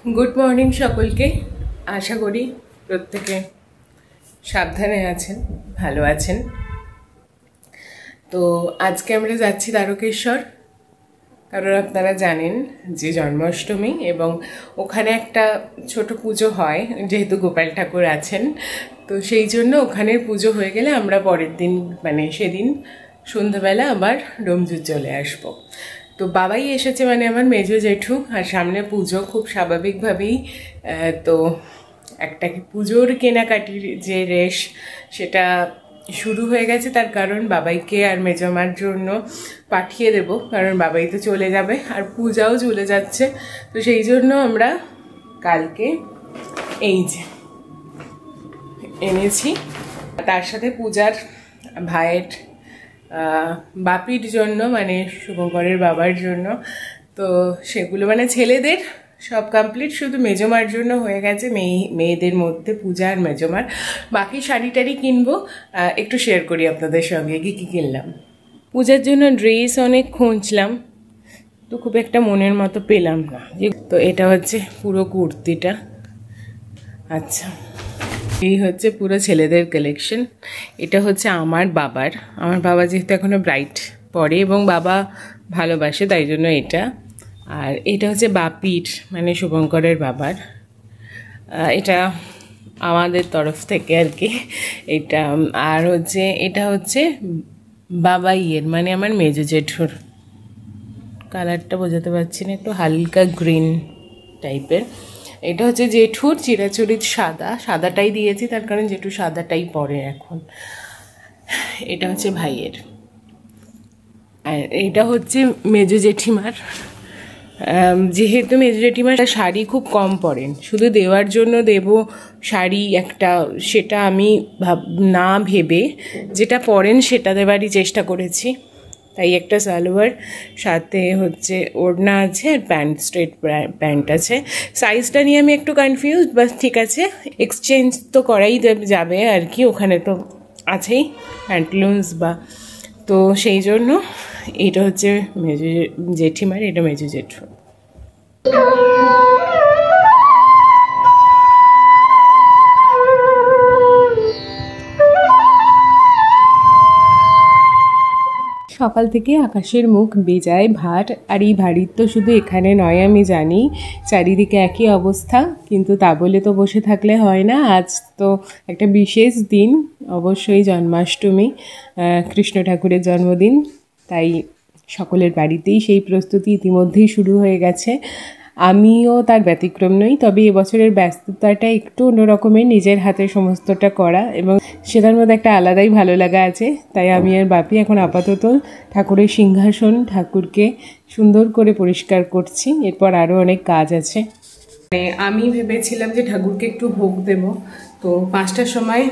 Good morning सकलके आशा करी प्रत्येके साबधाने आছেন ভালো আছেন। তো আজকে আমরা যাচ্ছি তারকেশ্বর, কারণ আপনারা জানেন যে জন্মাষ্টমী এবং ওখানে একটা ছোট পুজো হয়, যেহেতু গোপাল ঠাকুর আছেন তো সেই জন্য ওখানের পুজো হয়ে গেলে আমরা পরের দিন মানে সেদিন সন্ধ্যাবেলা আবার ডোমজুর চলে আসব। তো বাবাই এসেছে মানে আমার মেজো জেঠু, আর সামনে পুজো খুব স্বাভাবিকভাবেই তো একটা পুজোর কেনাকাটির যে রেশ সেটা শুরু হয়ে গেছে। তার কারণ বাবাইকে আর মেজমার জন্য পাঠিয়ে দেব, কারণ বাবাই তো চলে যাবে আর পূজাও চলে যাচ্ছে। তো সেই জন্য আমরা কালকে এই যে এনেছি, তার সাথে পূজার ভাইয়ের বাপির জন্য মানে শুভঙ্করের বাবার জন্য, তো সেগুলো মানে ছেলেদের সব কমপ্লিট, শুধু মেজমার জন্য হয়ে গেছে, মেয়েদের মধ্যে পূজা আর মেজমার। বাকি শাড়ি টাড়ি কিনবো, একটু শেয়ার করি আপনাদের সঙ্গে কী কী কিনলাম। পূজার জন্য ড্রেস অনেক খুঁজলাম, তো খুব একটা মনের মতো পেলাম না। তো এটা হচ্ছে পুরো কুর্তিটা, আচ্ছা এই হচ্ছে পুরো ছেলেদের কালেকশন। এটা হচ্ছে আমার বাবা যেহেতু এখনও ব্রাইট পরে এবং বাবা ভালোবাসে তাই জন্য এটা। আর এটা হচ্ছে বাপির মানে শুভঙ্করের বাবার, এটা আমাদের তরফ থেকে আর কি এটা। আর হচ্ছে এটা হচ্ছে বাবাইয়ের মানে আমার মেজো জেঠুর, কালারটা বোঝাতে পারছি না, একটু হালকা গ্রিন টাইপের। এটা হচ্ছে জেঠুর চিরাচরিত সাদাটাই দিয়েছি, তার কারণ জেঠু সাদাটাই পরে এখন। এটা হচ্ছে ভাইয়ের, আর এটা হচ্ছে মেজো জেঠিমার। যেহেতু মেজো জেঠিমার শাড়ি খুব কম পরেন, শুধু দেওয়ার জন্য দেব শাড়ি একটা, সেটা আমি না ভেবে যেটা পরেন সেটা দেওয়ারই চেষ্টা করেছি। তাই একটা সালোয়ার, সাথে হচ্ছে ওড়না আছে আর প্যান্ট, স্ট্রেট প্যান্ট আছে। সাইজটা নিয়ে আমি একটু কনফিউজ, বাস ঠিক আছে, এক্সচেঞ্জ তো করাই যাবে আর কি, ওখানে তো আছেই প্যান্টলুন্স বা, তো সেই জন্য এটা হচ্ছে মেজো জেঠিমার, এটা মেজো জেঠু। সকাল থেকে আকাশের মুখ বেজায় ভার, আর এই ভারির তো শুধু এখানে নয় আমি জানি, চারিদিকে একই অবস্থা, কিন্তু তা বলে তো বসে থাকলে হয় না। আজ তো একটা বিশেষ দিন, অবশ্যই জন্মাষ্টমী, কৃষ্ণ ঠাকুরের জন্মদিন, তাই সকলের বাড়িতেই সেই প্রস্তুতি ইতিমধ্যেই শুরু হয়ে গেছে। আমিও তার ব্যতিক্রম নই, তবে এবছরের ব্যস্ততাটা একটু অন্যরকমের, নিজের হাতে সমস্তটা করা এবং সেটার মধ্যে একটা আলাদাই ভালো লাগা আছে। তাই আমি আর বাপি এখন আপাতত ঠাকুরের সিংহাসন, ঠাকুরকে সুন্দর করে পরিষ্কার করছি, এরপর আরও অনেক কাজ আছে। মানে আমি ভেবেছিলাম যে ঠাকুরকে একটু ভোগ দেব, তো 5টার সময়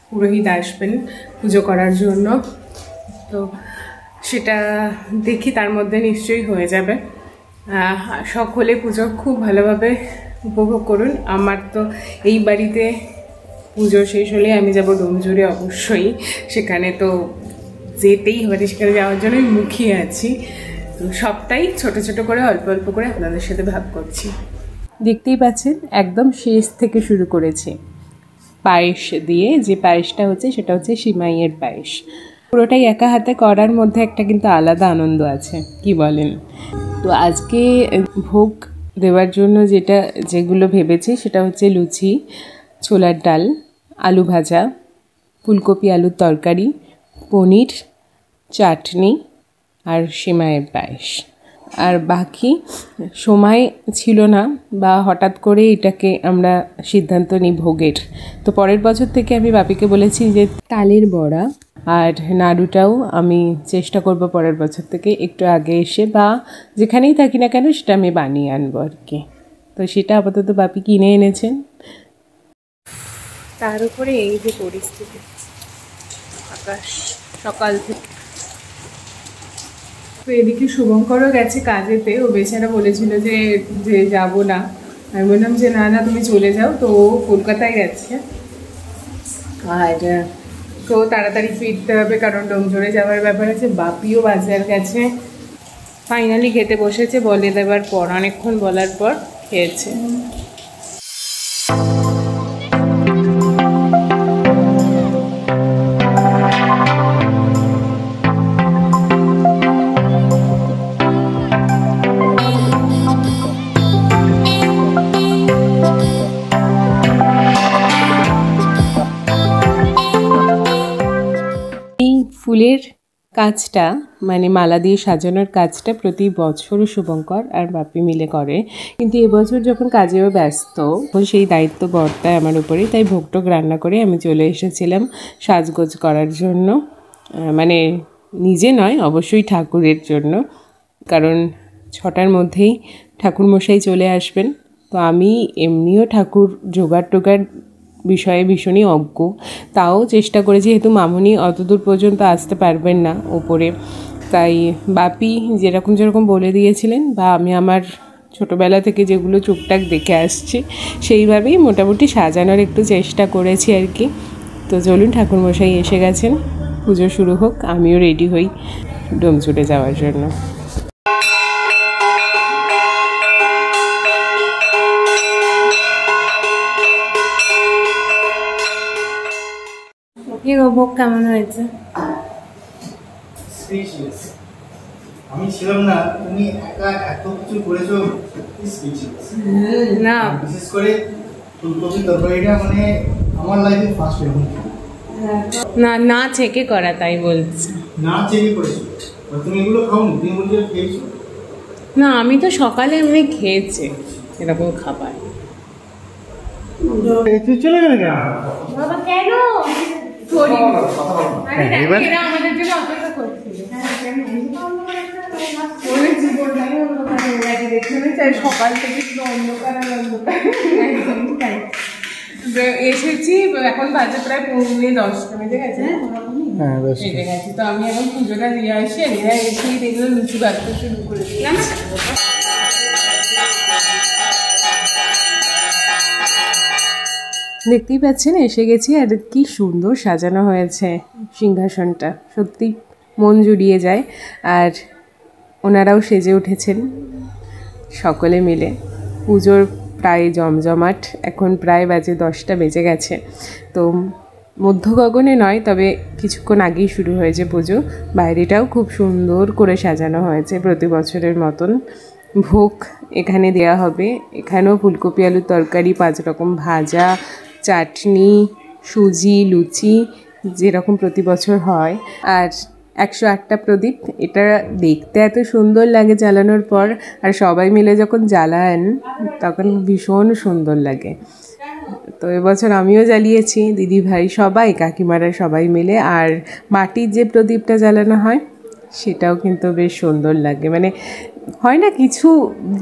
পুরোহিত আসবেন পুজো করার জন্য, তো সেটা দেখি তার মধ্যে নিশ্চয়ই হয়ে যাবে। সকলে পুজো খুব ভালোভাবে উপভোগ করুন। আমার তো এই বাড়িতে পুজো শেষ হলে আমি যাব ডোমজুড়ে, অবশ্যই সেখানে তো যেতেই হবে, সেখানে যাওয়ার জন্যই মুখিয়ে আছি। তো সবটাই ছোট ছোট করে অল্প অল্প করে আপনাদের সাথে ভাগ করছি। দেখতেই পাচ্ছেন একদম শেষ থেকে শুরু করেছি পায়েস দিয়ে, যে পায়েসটা হচ্ছে সেটা হচ্ছে সিমাইয়ের পায়েস। পুরোটাই একা হাতে করার মধ্যে একটা কিন্তু আলাদা আনন্দ আছে, কি বলেন? তো আজকে ভোগ দেওয়ার জন্য যেগুলো ভেবেছি সেটা হচ্ছে লুচি, ছোলার ডাল, আলু ভাজা, ফুলকপি আলুর তরকারি, পনির, চাটনি আর সিমাইয়ের পায়েস। আর বাকি সময় ছিল না, বা হঠাৎ করে এটাকে আমরা সিদ্ধান্ত নিই ভোগের। তো পরের বছর থেকে আমি বাপিকে বলেছি যে তালের বড়া আর নাড়ুটাও আমি চেষ্টা করব পরের বছর থেকে একটু আগে এসে, বা যেখানেই থাকি না কেন সেটা আমি বানিয়ে আনবো আর কি। তো সেটা আপাতত বাপি কিনে এনেছেন। তার উপরে এই যে পরিস্থিতি, আকাশ সকাল থেকে। তো এদিকে শুভঙ্করও গেছে কাজেতে, ও বেচারা বলেছিল যে যাব না, আমি বললাম যে না তুমি চলে যাও। তো ও কলকাতায় গেছে, আর তো তাড়াতাড়ি ফিরতে হবে কারণ ডোমজুড়ে যাওয়ার ব্যাপার আছে। বাপিও বাজার গেছে, ফাইনালি খেতে বসেছে বলে দেওয়ার পর, অনেকক্ষণ বলার পর। খেয়েছে। ফুলের কাজটা মানে মালা দিয়ে সাজানোর কাজটা প্রতি বছর শুভঙ্কর আর বাপি মিলে করে, কিন্তু এবছর যখন কাজেও ব্যস্ত সেই দায়িত্ব বর্তায় আমার উপরেই। তাই ভোগটোগ রান্না করে আমি চলে এসেছিলাম সাজগোজ করার জন্য, মানে নিজে নয় অবশ্যই ঠাকুরের জন্য, কারণ 6টার মধ্যেই ঠাকুরমশাই চলে আসবেন। তো আমি এমনিও ঠাকুর জোগাড় টোগাড় বিষয়ে ভীষণই অজ্ঞ, তাও চেষ্টা করেছি, যেহেতু মামুনি অতদূর পর্যন্ত আসতে পারবেন না ওপরে, তাই বাপি যেরকম বলে দিয়েছিলেন বা আমি আমার ছোটোবেলা থেকে যেগুলো টুকটাক দেখে আসছি সেইভাবেই মোটামুটি সাজানোর একটু চেষ্টা করেছি আর কি। তো চলুন, ঠাকুরমশাই এসে গেছেন, পুজো শুরু হোক, আমিও রেডি হই ডোমচুটে যাওয়ার জন্য। ভোগ কেমন হয়েছে? আমি ছিলাম না, তুমি একা এত কিছু করেছো, না বিশেষ করে ফুলকপি তরকারিটা মানে আমার লাইফে ফার্স্ট এরকম। না না ছেঁকে করা, তাই বলছি। না ছেঁকে করেছো তুমি, এগুলো খাওনি, তুমি বলছো খেয়েছো? না আমি তো সকালে এমনি খেয়েছি এরকম খাবার। চলে গেলে কেন বাবা? কেন আমাদের জন্য অপেক্ষা করছিল, সকাল থেকে অন্ধকার আর অন্ধকার এসেছি, এখন বাজে প্রায় 10:10 বেজে গেছে। বেজে গেছি, তো আমি এখন পুজোটা দিয়ে আসি, এরা এসেই দেখলো লুচি বাড়তে শুরু করেছিলাম। দেখতেই পাচ্ছেন এসে গেছি, আর কি সুন্দর সাজানো হয়েছে সিংহাসনটা, সত্যি মন জুড়িয়ে যায়। আর ওনারাও সেজে উঠেছেন সকলে মিলে। পুজোর প্রায় জমজমাট, এখন প্রায় বাজে 10টা বেজে গেছে। তো মধ্য গগনে নয়, তবে কিছুক্ষণ আগেই শুরু হয়েছে পুজো। বাইরেটাও খুব সুন্দর করে সাজানো হয়েছে প্রতি বছরের মতন। ভোগ এখানে দেয়া হবে, এখানেও ফুলকপি আলুর তরকারি, 5 রকম ভাজা, চাটনি, সুজি, লুচি, যেরকম প্রতি বছর হয়। আর 108টা প্রদীপ, এটা দেখতে এত সুন্দর লাগে জ্বালানোর পর, আর সবাই মিলে যখন জ্বালান তখন ভীষণ সুন্দর লাগে। তো এবছর আমিও জ্বালিয়েছি, দিদি ভাই সবাই, কাকিমারা সবাই মিলে। আর মাটির যে প্রদীপটা জ্বালানো হয় সেটাও কিন্তু বেশ সুন্দর লাগে, মানে হয় না কিছু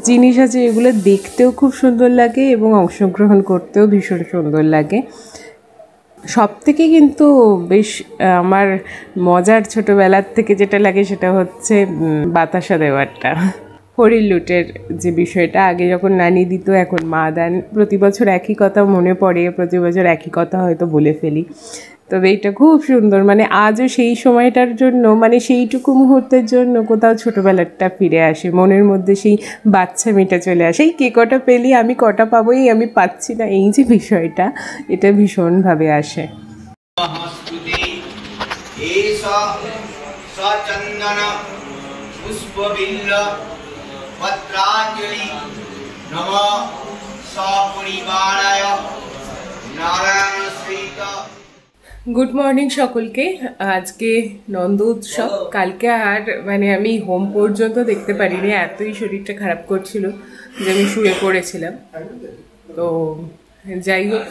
জিনিস আছে এগুলো দেখতেও খুব সুন্দর লাগে এবং অংশগ্রহণ করতেও ভীষণ সুন্দর লাগে। সব থেকে কিন্তু বেশ আমার মজার ছোটোবেলার থেকে যেটা লাগে সেটা হচ্ছে বাতাসা দেওয়ারটা, হরির লুটের যে বিষয়টা। আগে যখন নানি দিত, এখন মা দেন, প্রতি বছর একই কথা মনে পড়ে, প্রতি বছর একই কথা হয়তো বলে ফেলি। তবে এটা খুব সুন্দর, মানে আজও সেই সময়টার জন্য, মানে সেইটুকু মুহূর্তের জন্য কোথাও ছোটোবেলারটা ফিরে আসে, মনের মধ্যে সেই বাচ্চামিটা চলে আসে। এই কে কটা পেলি, আমি কটা পাবোই, আমি পাচ্ছি না, এই যে বিষয়টা, এটা ভীষণভাবে আসে। গুড মর্নিং সকলকে। আজকে নন্দ উৎসব, কালকে আর মানে আমি হোম পর্যন্ত দেখতে পারিনি, এতই শরীরটা খারাপ করছিল যে আমি শুয়ে পড়েছিলাম। তো যাই হোক,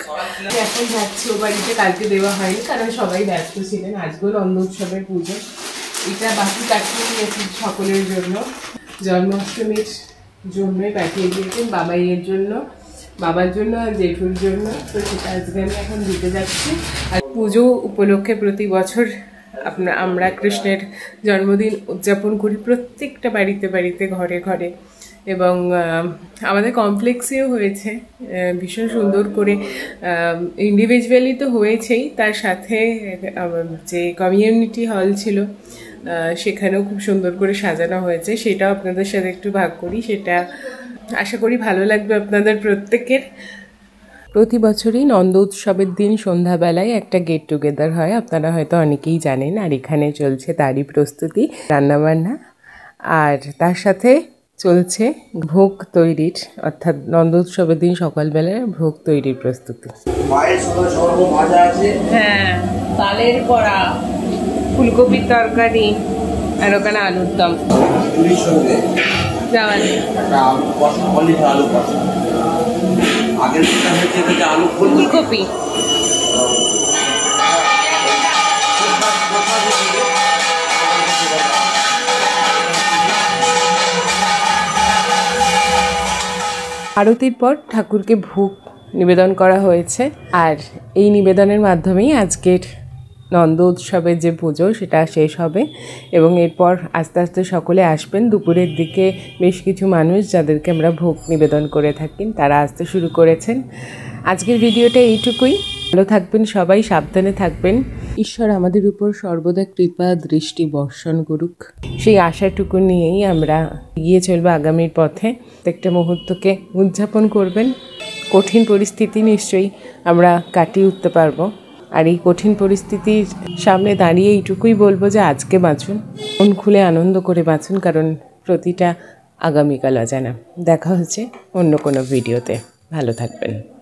এখন যাচ্ছি ও বাড়িতে, কালকে দেওয়া হয়নি কারণ সবাই ব্যস্ত ছিলেন। আজকেও নন্দ উৎসবের পুজো, এটা বাকি কাটিয়ে দিয়েছি সকলের জন্য, জন্মাষ্টমীর জন্যই পাঠিয়ে দিয়েছেন, বাবাইয়ের জন্য, বাবার জন্য আর জেঠুর জন্য। তো সেটা আজকে আমি এখন দিতে যাচ্ছি। আর পুজো উপলক্ষে প্রতি বছর আমরা কৃষ্ণের জন্মদিন উদযাপন করি প্রত্যেকটা বাড়িতে বাড়িতে, ঘরে ঘরে, এবং আমাদের কমপ্লেক্সেও হয়েছে ভীষণ সুন্দর করে। ইন্ডিভিজুয়ালি তো হয়েছেই, তার সাথে যে কমিউনিটি হল ছিল সেখানেও খুব সুন্দর করে সাজানো হয়েছে, সেটাও আপনাদের সাথে একটু ভাগ করি। সেটা আশা করি ভালো লাগবে আপনাদের প্রত্যেকের। প্রতি বছরই নন্দ উৎসবের দিন সন্ধ্যাবেলায় একটা গেট টুগেদার হয়, আপনারা হয়তো অনেকেই জানেন। আর এখানে চলছে তারই প্রস্তুতি, রান্নাবান্না, আর তার সাথে চলছে ভোগ তৈরির, অর্থাৎ নন্দ উৎসবের দিন সকালবেলায় ভোগ তৈরির প্রস্তুতি। হ্যাঁ, তালের বড়া, ফুলকপির তরকারি, আর ওখানে আলুর দম। ফুলকপি আরতির পর ঠাকুরকে ভোগ নিবেদন করা হয়েছে, আর এই নিবেদনের মাধ্যমেই আজকের নন্দ উৎসবের যে পুজো সেটা শেষ হবে। এবং এরপর আস্তে আস্তে সকলে আসবেন। দুপুরের দিকে বেশ কিছু মানুষ যাদেরকে আমরা ভোগ নিবেদন করে থাকি তারা আসতে শুরু করেছেন। আজকের ভিডিওটা এইটুকুই। ভালো থাকবেন সবাই, সাবধানে থাকবেন। ঈশ্বর আমাদের উপর সর্বদা কৃপা দৃষ্টি বর্ষণ করুক, সেই আশাটুকু নিয়েই আমরা এগিয়ে চলবো আগামীর পথে। প্রত্যেকটা মুহূর্তকে উদযাপন করবেন। কঠিন পরিস্থিতি নিশ্চয়ই আমরা কাটিয়ে উঠতে পারবো। আর এই কঠিন পরিস্থিতির সামনে দাঁড়িয়ে এইটুকুই বলবো যে আজকে বাঁচুন, মন খুলে আনন্দ করে বাঁচুন, কারণ প্রতিটা আগামীকাল অজানা। দেখা হচ্ছে অন্য কোনো ভিডিওতে। ভালো থাকবেন।